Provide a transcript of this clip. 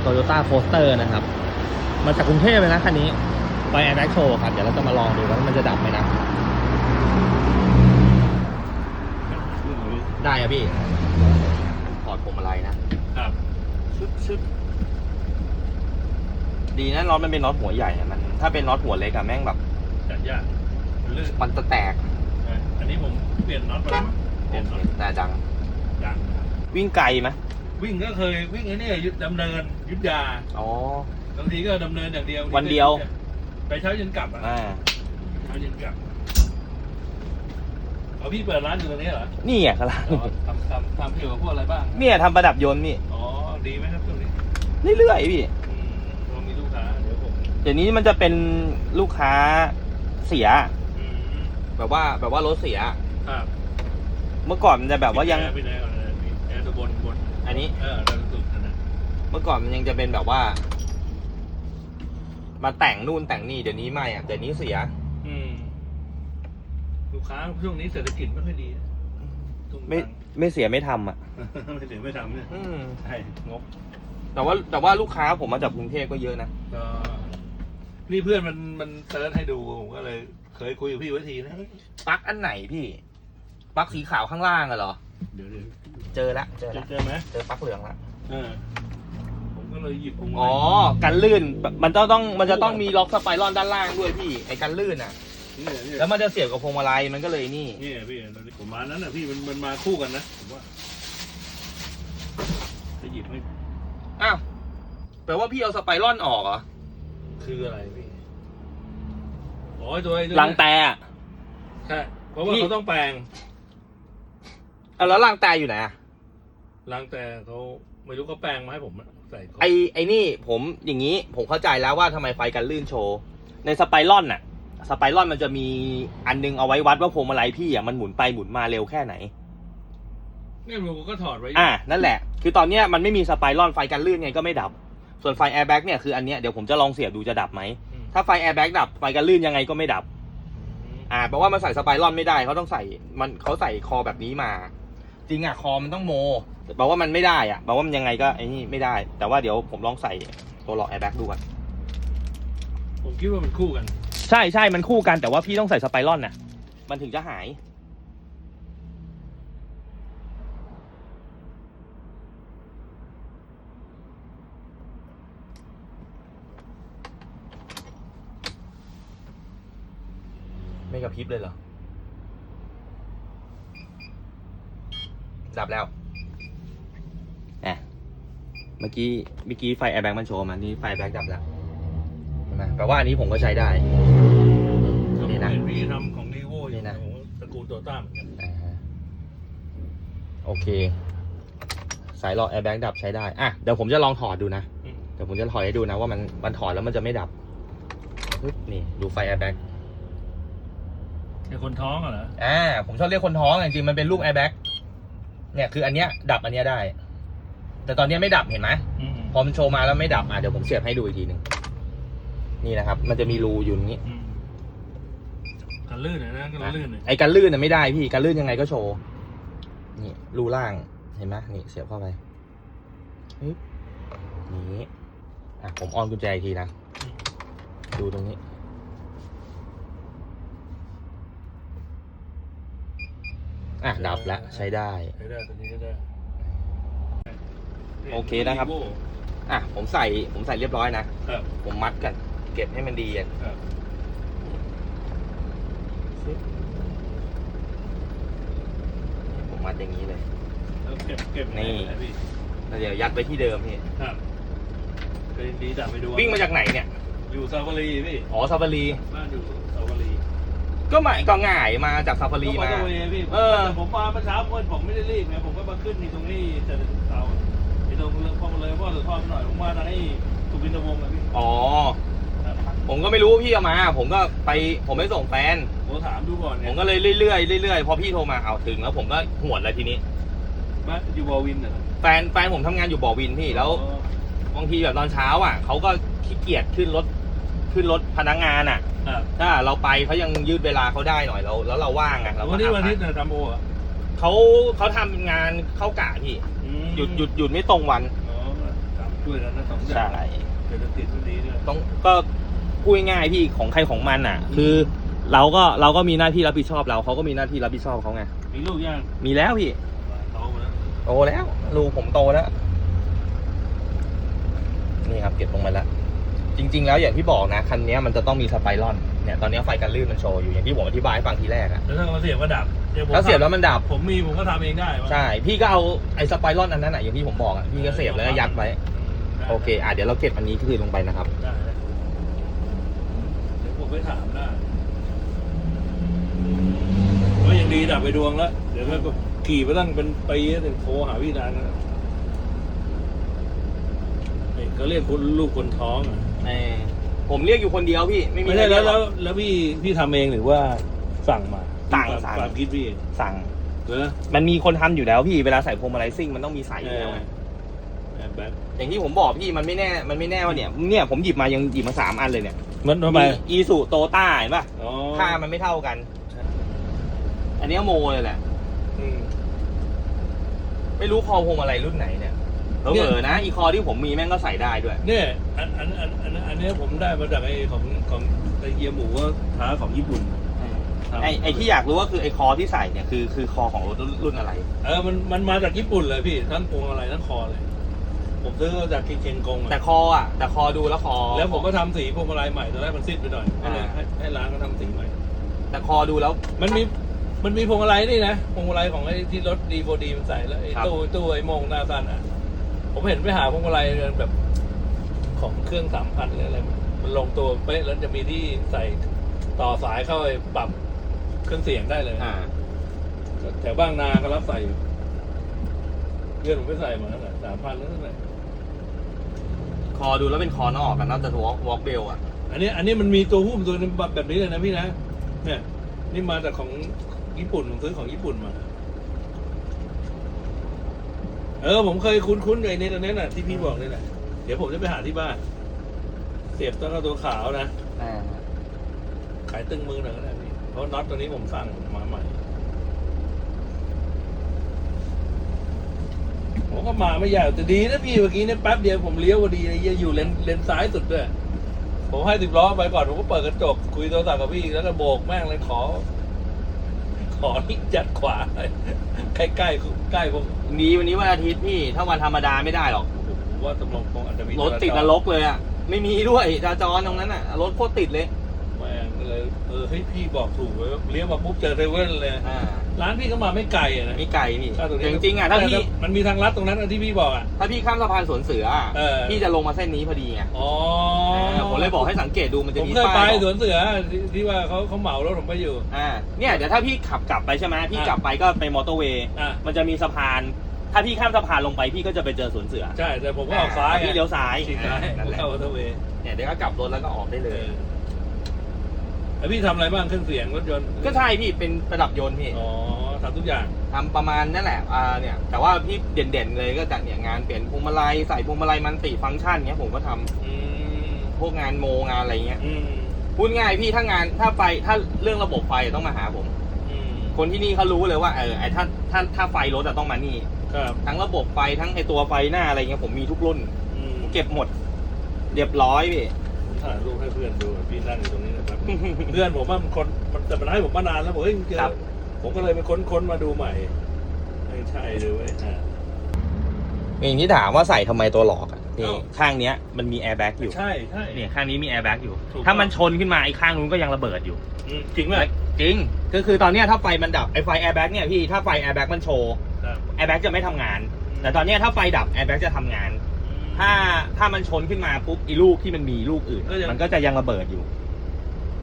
Toyota Coaster นะครับมาจากกรุงเทพเลยนะคันนี้ไป Airbag Show ครับเดี๋ยวเราจะมาลองดูว่ามันจะดับไหมนะได้อะพี่ถอดพวงมาลัยนะครับชึบดีนะน็อตมันเป็นน็อตหัวใหญ่มันถ้าเป็นน็อตหัวเล็กอะแม่งแบบจัดยากมันจะแตกอันนี้ผมเปลี่ยนน็อตมาเปลี่ยนน็อตแต่ดัง วิ่งไกลไหมวิ่งก็เคยวิ่งไอ้นี่ดำเนินยุทธยาอ๋อบางทีก็ดำเนินอย่างเดียววันเดียวไปเช้าเย็นกลับอ่ะเช้าเย็นกลับเอาพี่เปิดร้านอยู่ตรงนี้เหรอนี่อ่ะครับทำเกี่ยวกับพวกอะไรบ้างเนี่ยทำประดับยนต์นี่อ๋อดีไหมครับตรงนี้เรื่อยๆพี่เรามีลูกค้าเดี๋ยวนี้มันจะเป็นลูกค้าเสียแบบว่ารถเสียเมื่อก่อนมันจะแบบว่ายังบนอันนี้สุดนะเมื่อก่อนมันยังจะเป็นแบบว่ามาแต่งนู่นแต่งนี่เดี๋ยวนี้ไม่อ่ะเดี๋ยวนี้เสียลูกค้าช่วงนี้เศรษฐกิจไม่ค่อยดีไม่เสียไม่ทำอ่ะไม่เสียไม่ทำเนี่ยใช่งบแต่ว่าลูกค้าผมมาจากกรุงเทพก็เยอะนะนี่เพื่อนมันเซิร์ชให้ดูผมก็เลยเคยคุยกับพี่ไว้ทีนะปลั๊กอันไหนพี่ปลั๊กสีขาวข้างล่างอะเหรอเดี๋ยวเจอไหมเจอปลั๊กเหลืองละผมก็เลยหยิบอ๋อกันลื่นมันจะต้องมีล็อกสไปรอนด้านล่างด้วยพี่ไอ้กันลื่นอ่ะแล้วมันจะเสียบกับพวงมาลัยมันก็เลยนี่พี่ผมมานั้นน่ะพี่มันมาคู่กันนะผมว่าจะหยิบให้อ้าวแปลว่าพี่เอาสไปรอนออกเหรอคืออะไรพี่อ๋อตัวรังแต่ใช่เพราะว่าเขาต้องแปลงแล้วรังแต่อยู่ไหนอะรังแต่เขาไม่รู้เขาแปลงมาให้ผมใส่ไอ้นี่ผมอย่างนี้ผมเข้าใจแล้วว่าทำไมไฟกันลื่นโชว์ในสไปรอนน่ะสไปรอนมันจะมีอันนึงเอาไว้วัดว่าพวงมาลัยพี่อ่ะมันหมุนไปหมุนมาเร็วแค่ไหนเนี่ยผมก็ถอดไว้นั่นแหละคือตอนเนี้ยมันไม่มีสไปรอนไฟกันลื่นไงก็ไม่ดับส่วนไฟแอร์แบ็กเนี่ยคืออันเนี้ยเดี๋ยวผมจะลองเสียบดูจะดับไหมถ้าไฟแอร์แบ็กดับไฟกันลื่นยังไงก็ไม่ดับแปลว่ามันใส่สไปรอนไม่ได้เขาต้องใส่เขาใส่คอแบบนี้มาจริงอ่ะคอมันต้องโมแปลว่ามันไม่ได้อ่ะแปลว่ามันยังไงก็ไอ้นี่ไม่ได้แต่ว่าเดี๋ยวผมลองใส่ตัวล็อกแอร์แบ็กดูก่อนผมคิดว่ามันคู่กันใช่มันคู่กันแต่ว่าพี่ต้องใส่สไปรอนน่ะมันถึงจะหายไม่กระพริบเลยเหรอดับแล้วเมื่อกี้ไฟแอร์แบ็กมันโชว์มานี่ไฟแบ็กดับแล้วเห็นไหมแปลว่าอันนี้ผมก็ใช้ได้นี่นะพี่ทำของนีโว่นี่นะตระกูลโตต้าเหมือนกันโอเคสายหลอดแอร์แบ็กดับใช้ได้เดี๋ยวผมจะลองถอดดูนะเดี๋ยวผมจะถอดให้ดูนะว่ามันถอดแล้วมันจะไม่ดับนี่ดูไฟแอร์แบ็กคนท้องเหรอผมชอบเรียกคนท้องจริงๆมันเป็นลูกแอร์แบ็กเนี่ยคืออันเนี้ยดับอันเนี้ยได้แต่ตอนนี้ไม่ดับเห็นไหมพอมันโชว์มาแล้วไม่ดับเดี๋ยวผมเสียบให้ดูอีกทีหนึ่งนี่นะครับมันจะมีรูอยู่นี้กันลื่นนะกันลื่นไอ้กันลื่นไม่ได้พี่กันลื่นยังไงก็โชว์นี่รูล่างเห็นไหมนี่เสียบเข้าไปนี่ผมออนกุญแจอีกทีนะดูตรงนี้ดับแล้วใช้ได้ตัวนี้ก็ได้โอเคนะครับผมใส่เรียบร้อยนะผมมัดกันเก็บให้มันดีผมมัดอย่างนี้เลยเก็บนี่เดี๋ยวยัดไปที่เดิมพี่เป็นดีจับไปดูวิ่งมาจากไหนเนี่ยอยู่ซาฟารีพี่ซาฟารีบ้านอยู่ซาฟารีก็ง่ายมาจากซาฟารีมาผมมาเมื่อเช้าผมไม่ได้รีบไงผมก็มาขึ้นที่ตรงนี้จะเสาที่ตรงเรื่องพ่อเลยพ่อหรือพ่อหน่อยผมมาทางนี้สุวินทวงศ์นะพี่ผมก็ไม่รู้พี่เอามาผมไม่ส่งแฟนผมถามดูก่อนผมก็เลยเรื่อยพอพี่โทรมาถึงแล้วผมก็หวดเลยทีนี้บ้านอยู่บ่อวินเหรอแฟนผมทำงานอยู่บ่อวินพี่แล้วบางทีแบบตอนเช้าเขาก็ขี้เกียจขึ้นรถพนักงานถ้าเราไปเขายังยืดเวลาเขาได้หน่อยแล้วเราว่างวันนี้วันอาทิตย์ทำโอเขาทำงานเข้ากะพี่หยุดไม่ตรงวัน ด้วยนะสองอย่า ใช่ งเดี๋ยวจะติดตรงนี้ด้วย ต้องก็พูดง่ายๆพี่ของใครของมันอ่ะ คือเราก็มีหน้าที่รับผิดชอบเราเขาก็มีหน้าที่รับผิดชอบเขาไง มีลูกยัง มีแล้วพี่ โตมาแล้ว โตแล้วลูกผมโตแล้วนี่ครับเก็บลงมาแล้วจริง ๆ แล้วอย่างที่บอกนะคันนี้มันจะต้องมีสไปรอนเนี่ยตอนนี้ไฟกันลื่นมันโชว์อยู่อย่างที่ผมอธิบายให้ฟังทีแรกอะ แล้วถ้ามาเสียบก็ดับดี๋วผม ถ้าเสียบแล้วมันดับ ผมก็ทำเองได้วะ ใช่พี่ก็เอาไอ้สไปรอนอันนั้นอะอย่างที่ผมบอกอะพี่ก็เสียบแล้วก็ยัดไว้โอเคเดี๋ยวเราเก็บอันนี้คืนลงไปนะครับ ได้เดี๋ยวผมไปถามได้ว่ายังดีดับไปดวงแล้วเดี๋ยวก็ขี่ไปตั้งเป็นปีถึงโทรหาพี่นานนะเขาเรียกคนลูกคนท้องอ่ะ ผมเรียกอยู่คนเดียวพี่ไม่มี ไม่ใช่ ใครเรียกหร แล้ อก วพี่ทำเองหรือว่าสั่งมา สั่ง ความคิดพี่ สั่ง เหรอ มันมีคนทำอยู่แล้วพี่เวลาใส่พวงมาลัยซิ่งมันต้องมีใส่อยู่แล้วไง แบ็ค อย่างที่ผมบอกพี่มันไม่แน่ว่าเนี่ยผมหยิบมา3 อันเลยเนี่ย มันทำไม อีสุโตต้าเห็นป่ะ อ๋อ ค่ามันไม่เท่ากัน อันนี้โมเลยแหละ อืม ไม่รู้คอพวงมาลัยรุ่นไหนเนี่ยเผลอๆนะอีคอที่ผมมีแม่งก็ใส่ได้ด้วย เนี่ยอันนี้ผมได้มาจากไอ้ของไอ้เฮียหมูก็ท้าของญี่ปุ่น ไอ้ที่อยากรู้ว่าคือไอ้คอที่ใส่เนี่ยคือคอของรถรุ่นอะไร มันมาจากญี่ปุ่นเลยพี่ทั้งพวงอะไรทั้งคอเลย ผมซื้อมาจากเคนกง แต่คอดูแล้วคอ แล้วผมก็ทำสีพวงมาลัยใหม่ตอนแรกมันซีดไปหน่อยก็เลยให้ร้านก็ทำสีใหม่ แต่คอดูแล้ว มันมีพวงมาลัยนี่นะพวงมาลัยของไอ้ที่รถดีโฟดีมันใส่แล้วไอ้ตู้ไอ้โมงหน้าสั้นอ่ะผมเห็นไปหาพวงมาลัยแบบของเครื่อง3,000เลยอะไรมันลงตัวเป๊ะแล้วจะมีที่ใส่ต่อสายเข้าไปปรับเครื่องเสียงได้เลยแถวบ้างนาก็รับใส่อยู่เพื่อนผมไปใส่มาแล้ว3,000แล้วนั่นแหละ คอดูแล้วเป็นคอนอกกันนะแต่วอล์กเบลอ่ะ อันนี้มันมีตัวหุ้มตัวนึงแบบนี้เลยนะพี่นะเนี่ยนี่มาจากของญี่ปุ่นผมซื้อของญี่ปุ่นมาผมเคยคุ้นๆไอ้นี่ตรงนี้น่ะที่พี่บอกนี่แหละเดี๋ยวผมจะไปหาที่บ้านเสียบต้นตัวขาวนะขายตึงมือหน่อยก็ได้พี่เพราะน็อตตัวนี้ผมสั่งมาใหม่ผมก็มาไม่ยากแต่ดีนะพี่เมื่อกี้เนี่ยแป๊บเดียวผมเลี้ยวพอดีเลยอยู่เลนซ้ายสุดด้วยผมให้10 ล้อไปก่อนผมก็เปิดกระจกคุยโทรศัพท์กับพี่แล้วก็โบกแม่งเลยขอนี่จัดขวาใกล้ผม วันนี้วันอาทิตย์พี่ถ้าวันธรรมดาไม่ได้หรอก ว่าตกลงคงอาจจะมี รถติดนรกเลยอ่ะไม่มีด้วยจราจรตรงนั้นอ่ะรถโคตรติดเลย แม่งเลยเฮ้ยพี่บอกถูกเลยเลี้ยวมาปุ๊บเจอเซเว่นเลยร้านพี่ก็มาไม่ไกลอ่ะนะ มีไก่พี่ ถ้าตรงนี้ จริงๆอ่ะถ้าพี่ มันมีทางลัดตรงนั้นที่พี่บอกอ่ะ ถ้าพี่ข้ามสะพานสวนเสือพี่จะลงมาเส้นนี้พอดีไง อ๋อ ผมเลยบอกให้สังเกตดูมันจะ ผม มี เคย ป้าย ไป บอก สวนเสือที่ว่าเขาเหมารถผมไปอยู่ เนี่ยเดี๋ยวถ้าพี่ขับกลับไปใช่ไหมพี่กลับไปก็ไปมอเตอร์เวย์มันจะมีสะพานถ้าพี่ข้ามสะพานลงไปพี่ก็จะไปเจอสวนเสือ ใช่แต่ผมก็ออกซ้าย พี่เลี้ยวซ้าย นั่นแหละเข้ามอเตอร์เวย์ เนี่ยเดี๋ยวก็กลับรถแล้วก็ออกได้เลย แล้วพี่ทำอะไรบ้างเครื่องเสียงรถยนต์ก็ใช่พี่เป็นประดับยนต์พี่ อ๋อทำทุกอย่าง ทำประมาณนั่นแหละเนี่ยแต่ว่าพี่เด่นๆเลยก็จะเนี่ยงานเปลี่ยนพวงมาลัยใส่พวงมาลัยมันติฟังก์ชันเงี้ยผมก็ทำพวกงานโมงานอะไรเงี้ยพูดง่ายพี่ถ้าเรื่องระบบไฟต้องมาหาผมคนที่นี่เขารู้เลยว่าไอ้ถ้าไฟรถต้องมานี่ทั้งระบบไฟทั้งไอ้ตัวไฟหน้าอะไรเงี้ยผมมีทุกรุ่นเก็บหมดเรียบร้อยพี่ถ่ายรูปให้เพื่อนดูพี่นั่งอยู่ตรงนี้นะครับ เพื่อนผมว่ามันแต่มันให้ผมมานานแล้วบอกเฮ้ยเจอผมก็เลยไปค้นมาดูใหม่ไม่ใช่เลยเว้ยอย่างที่ถามว่าใส่ทำไมตัวหลอกนี่ข้างเนี้ยมันมีแอร์แบ็กอยู่ใช่เนี่ยข้างนี้มีแอร์แบ็กอยู่ถ้ามันชนขึ้นมาไอ้ข้างนู้นก็ยังระเบิดอยู่จริงไหมจริงก็คือตอนเนี้ยถ้าไฟมันดับไอ้ไฟแอร์แบ็กเนี่ยพี่ถ้าไฟแอร์แบ็กมันโชว์แอร์แบ็กจะไม่ทำงานแต่ตอนเนี้ยถ้าไฟดับแอร์แบ็กจะทำงานถ้ามันชนขึ้นมาปุ๊บอีลูกที่มันมีลูกอื่นมันก็จะยังระเบิดอยู่